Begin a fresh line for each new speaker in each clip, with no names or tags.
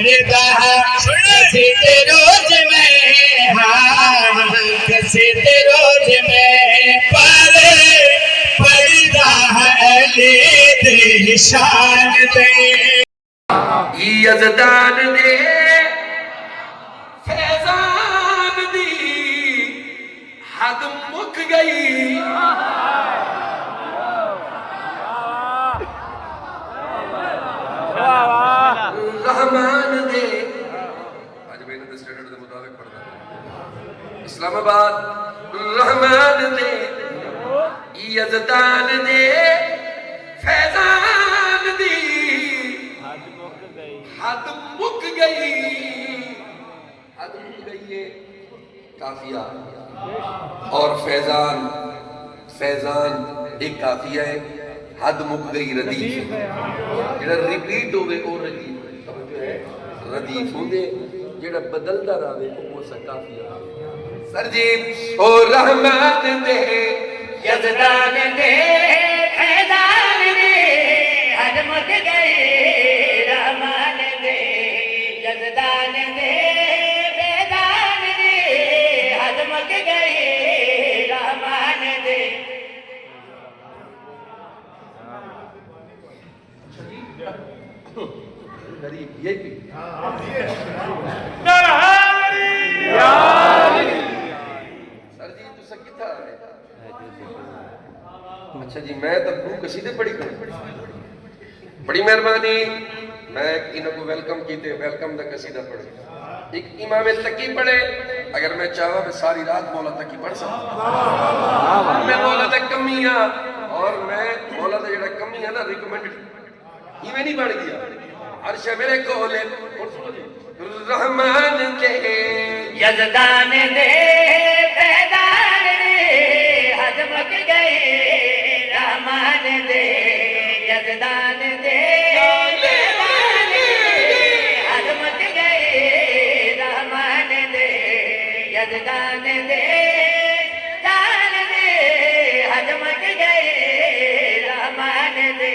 पढ़ता कसीदे रोज में, हाँ कसीदे रोज में पढ़ता अली दी शान दे
यज़दान दे फैज़ान दी हद मुक गई। रहमान दे आज मैंने तो स्टैंडर्ड के मुताबिक पढ़ना इस्लामाबाद। रहमान दे यज़दान दे फैज़ान दी हद मुक गई। हद मुक गई है काफिया और फैजान। फैजान एक काफिया है, हद मुक गई रदीफ। जेड़ा रिपीट होवे ओ रदीफ समझो है। रदीफ होंदे जेड़ा बदलदा रहे ओ सा काफिया। सर जी ओ रहमान दे
यज़दान दे फैज़ान दे हद मुक गई। रहमान दे यज़दान दे फैज़ान दे हद मुक गई। रहमान दे
गरीब ये भी सर जी तुसा किथा है? अच्छा जी मैं तो कसीदे पढ़ी करूं। बड़ी मेहरबानी मैं इनको वेलकम कीते। वेलकम दा कसीदा पढ़े। एक इमाम तकी पढ़े। अगर मैं चाहा मैं सारी रात मौला तकी पढ़ सकता। मैं मौला तक कमियां और मैं मौला दा जेड़ा कमी है ना रिकमेंडेड इवें नहीं बढ़ गया। अर्श मेरे कोले रहमान दे
यज़दान दे फैज़ान दे हद मुक गई। रहमान दे यज़दान दे फैज़ान दे हद मुक गई। रहमान दे यज़दान दे जान दे हद मुक गई। रहमान दे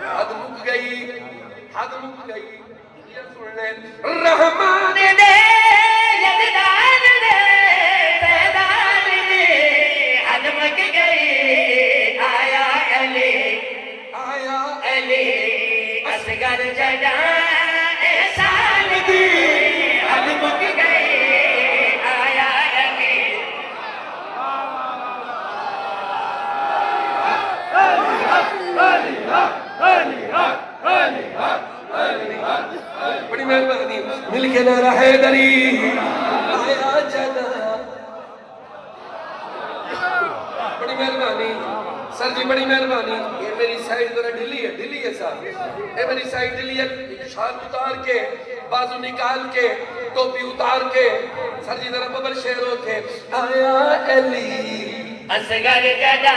हद मुक गई। हद मुक गई। ये सुन ले रहमान
दे यज़दान दे फैज़ान दे हद मुक गई। आया अली असगर जदा एहसान दी हद मुक गई। आया अली
बड़ी मेहरबानी मिल के ना रहे दरी आया जना। बड़ी मेहरबानी सर जी बड़ी मेहरबानी। ये मेरी साइड जरा ढीली है साहब। ये मेरी साइड ढीली है। शाल उतार के बाजू निकाल के टोपी उतार के सर जी जरा बबल शेर होके आया अली
असगर जदा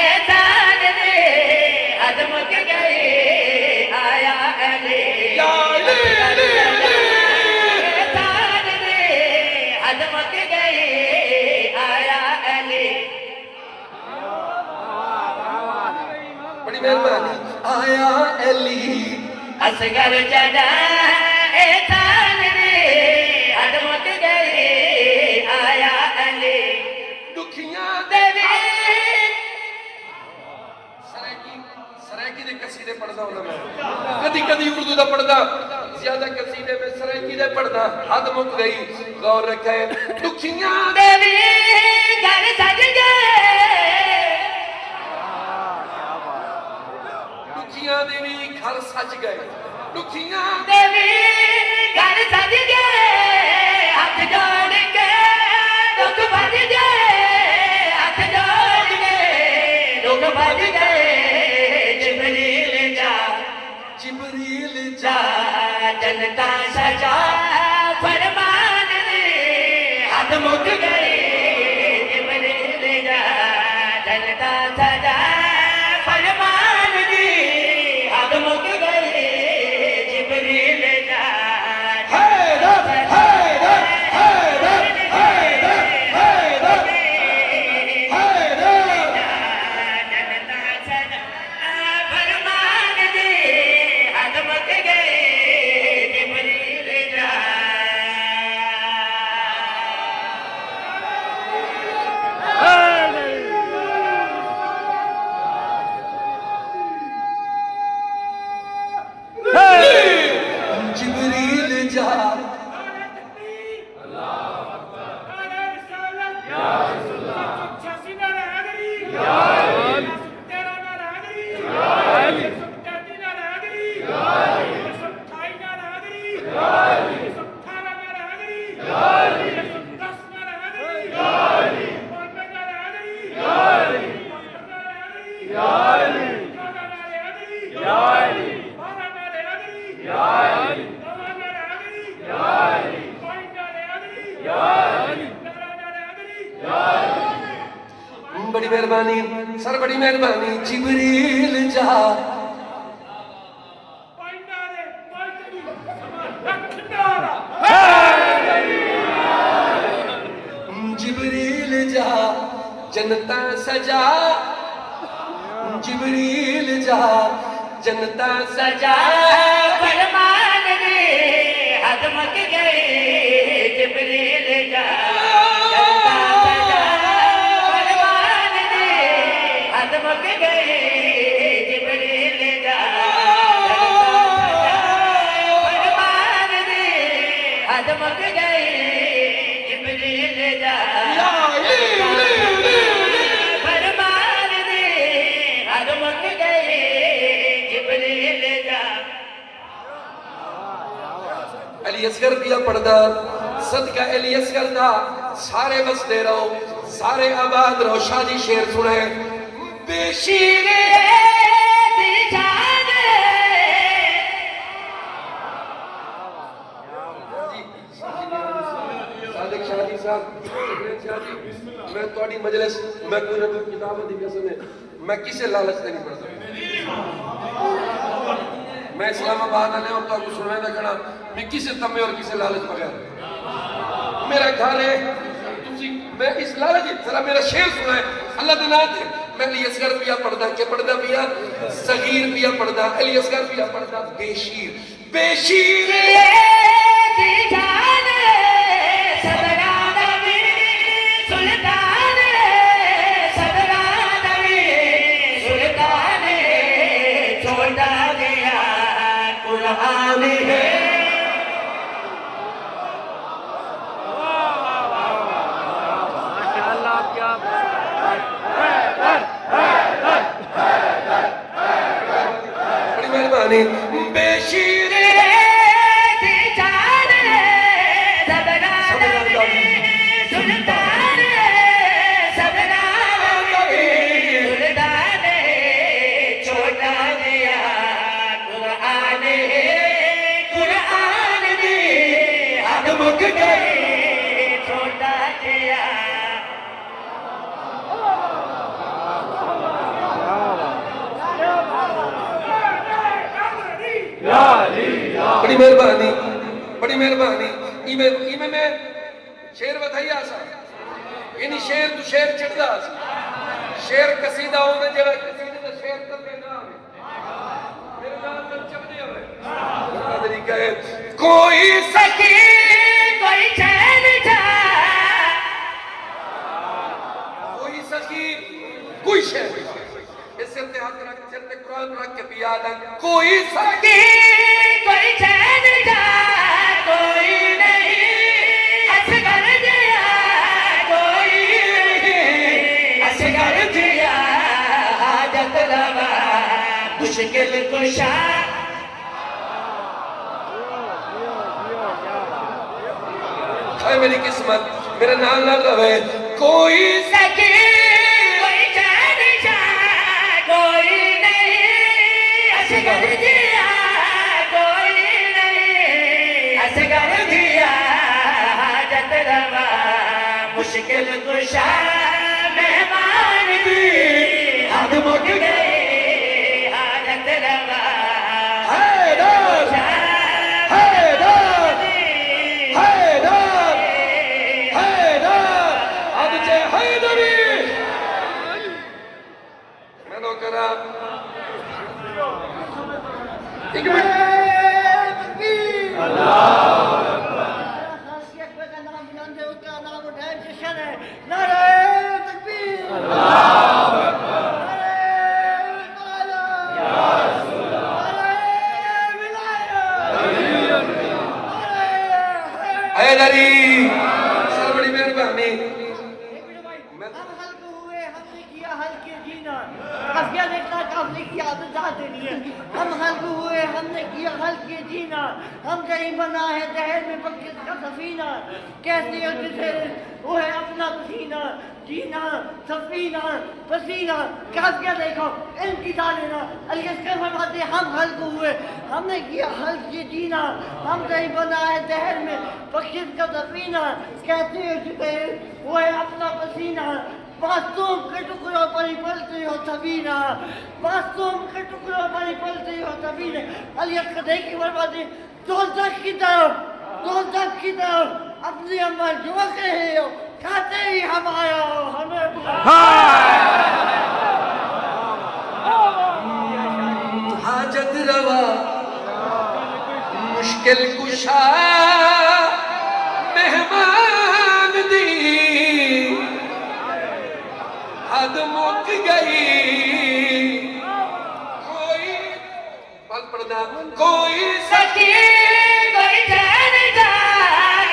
एहसान दे हद मुक गई। आया अली एहसान दे हद मुक गई। आया अली
बड़ी मेहरबानी आया अली
असगर जदा एहसान दे हद मुक गई। आया अली
दुखियां
देवी
सरायकी दे कसीदे पढ़दा हुंदा मैं। कदी उर्दू दा पढ़दा ज्यादा कसीदे में सरायकी दे पढ़दा। हद मुक गई। गौर रखे दुखियां
देवी घर सज गए।
दुखियां देवी घर सज गए। दुखियां
देवी घर सज गए। हाथ जोड़ के दुख भज गए। हाथ जोड़ के दुख भज गए। जिबरील जा जनता सजा फरमान दे हद मुक गई। जिबरील जा जनता सजा फरमान दे हद मुक गई। जिबरील जा जनता सजा फरमान दे
मेहरबानी, सर बड़ी मेहरबानी। जिब्रील जा जिब्रील जा जनता सजा, जिब्रील जा जनता सजा।
फरमान दे हदमत गए जिब्रील जा जनता सजा। फरमान दे हदमत गए जिब्रील जा जनता सजा। फरमान दे हदमत गए जिब्रील जा फरमान दे हदमत गए जिब्रील जा।
अली असगर दिया पर्दा सदका अली असगर दा सारे बसते रहो, सारे आबाद रहो। शादी शेर सुने। बेशीर
दी जान
सादिक शादी साहब, मैं थोड़ी मजलिस, मैं कोई ना कोई किताब दी कसम है, मैं किसे लालच से नहीं पढ़ता। मैं इस्लामाबाद आने और तो सुनने का कहना मैं किसे तमे और किसे लालच बगैर मेरा घर है। मैं इस लालच जरा मेरा शेर सुना है अल्लाह दे नाम दे। मैं अली असगर पिया पढ़दा के पढ़दा पिया सगीर पिया पढ़दा अली असगर पिया पढ़दा बेशीर। बेशीर
दी जान सदरा नबी सुल्तान सदरा नबी सुल्तान छोटा गया कुरान है।
बड़ी मेहरबानी। बेशीर
दी जान सदरा नबी सुल्तान सदरा नबी सुल्तान छोटा गया कुरान है। कुरान ने हद मुक गए छोटा गया।
बड़ी मेहरबानी, बड़ी मेहरबानी। इमे इमे में शेर बताइए सा यानी शेर तू शेर चढ़दा सी। शेर कसीदा होवे जेड़ा कसीदे दा शेर करने ना आवे मेरे नाम में चढ़दे होवे मेरा तरीका है। कोई
सखी कोई चैन जा
कोई सकी कोई शेर इस सिर ते हाथ रख, सिर ते कुरान रख के पिया दा। कोई सकी
कोई चैन जा कोई नहीं असगर दिया कोई नहीं असगर दिया हाजत रवा मुश्किल कुशा।
हाय मेरी किस्मत मेरे नाल ना रहे। कोई
सखी कोई चैन जा कोई नहीं असगर दिया कोई नहीं असगर दिया हाजत रवा मुश्किल कुशा। मेहमान भी हद मुक गए हाजत रवा
हैदर हैदर हैदर हैदर अब जे हैदरी मैं नो करा एक मिनट। हैदरी सर बड़ी मेहरबानी।
हम हल्क हुए हमने किया हल्के जीना काफिया देखना काफले की आदत जाते नहीं है। हम हल्क हुए हमने किया हल्के जीना हम कहीं बना है जहर में बकिस का सफीना। कैसे हो जिसे वो है अपना पसीना जीना सफीना पसीना। काफिया देखो इनकी डालेना अली असगर फरमाते हम हल्क हुए हमने किया हल्के जीना हम कहीं बना है जहर में बकिस का सफीना। कैसे हो जिसे वो है अपना पसीना मासूम के टुकड़ों पर ही पलती हो सबीना, मासूम के टुकड़ों पर ही पलती हो सबीना। अली असगर की बर्बादी दोज़ख की तरफ अपनी अम्मा जो कहे हो खाते ही हम आया हो हमें
हाजत रवा मुश्किल कुशा मेहमान दी हद मुक गई कोई पल पड़दा कोई
सखी कोई जान जा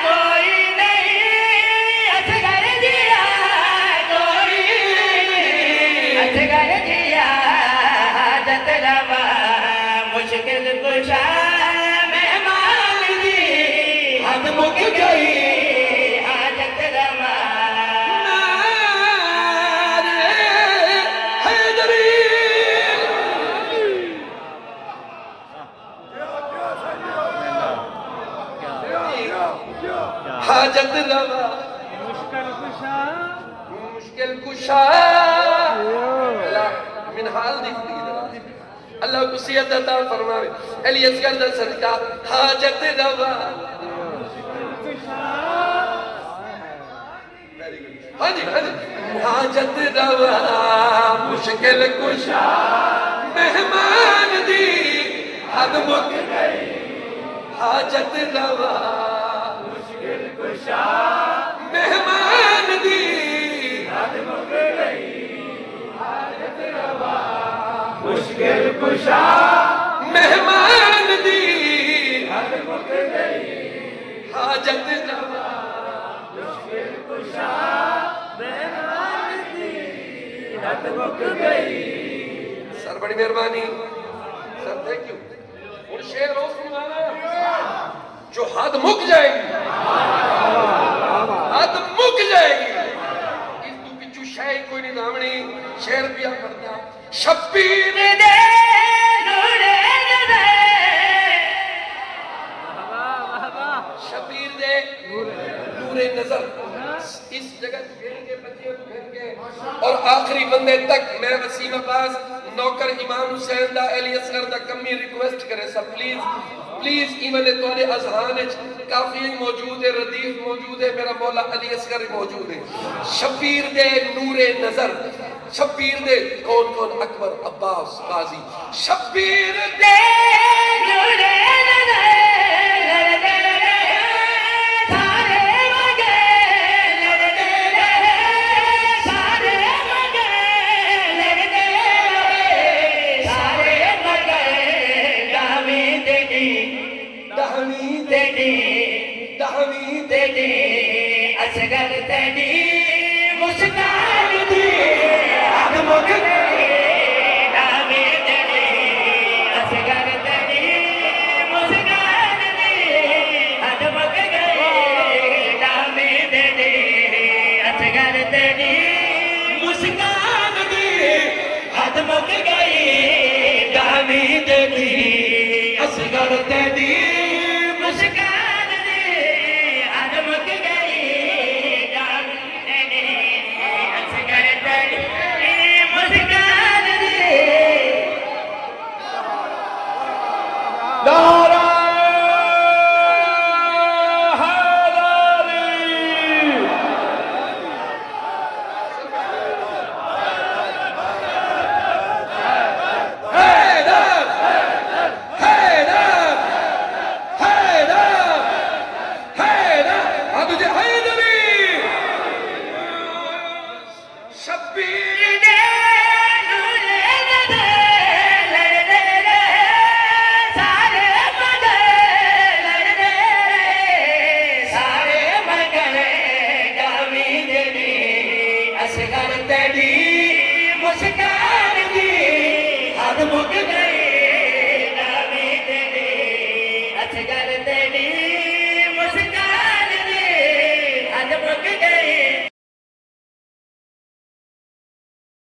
कोई नहीं असगर जिया कोई असगर जिया हाजत रवा मुश्किल कुशा मेहमान दी हद मुक गई हाजत रवा
नारे हैदरी हाजत रवा मुश्किल कुशा अल्लाह मिनहाल दी अल्लाह को सियत अता फरमावे अली असगर दा सदका हाजत रवा हाँ जी हाजत रवा मुश्किल कुशा मेहमान दी हद मुक गई हाजत रवा मुश्किल कुशा मेहमान दी हद मुक गई हाजत रवा मुश्किल कुशा मेहमान दी हद मुक गई हाजत रवा मुश्किल कुशा मेहमान दी हद मुक गई। सर बड़ी मेहरबानी सर, थैंक यू। और शेर और सुनाना जो हद मुक जाएगी, हद मुक जाएगी इस तू पिछू शायद कोई नहीं दामनी शेर पिया करता शब्बीर
दे नूरे नज़र
शबीर दे नूरे नजर इस जगह घेर के बच्चे घेर के और आखिरी बंदे तक मैं वसीम अब्बास नौकर इमाम हुसैन दा अली असगर दा कमी रिक्वेस्ट करे सब प्लीज प्लीज इवन तोरे अजहान काफी मौजूद है, रदीफ मौजूद है, मेरा मौला अली असगर मौजूद है। शबीर दे नूरे नजर शबीर दे कौन कौन अकबर अब्बास गाजी शबीर
दे नूरे नज़र सारे मगे लगते रहे सारे मगे लगते रहे सारे मगे गावी तेरी
दहनी
तेरी
दहनी
तेरी असगर तेरी मुस्कान दी हद मुक गई गावी तेरी असगर तेरी मुस्कान दी हद मुक गई गावी तेरी असगर तेरी मुस्कान दी हद मुक गई गावी तेरी असगर तेरी मुस्कान दी हद मुक गई गावी तेरी असगर तेरी मुस्कान दी
नारा शबीर
दे नूरे नज़र लड़ते रहे सारे मगर लड़ते रहे सारे मगर गावी तेरी असगर तेरी मुस्कान दी हद मुक गई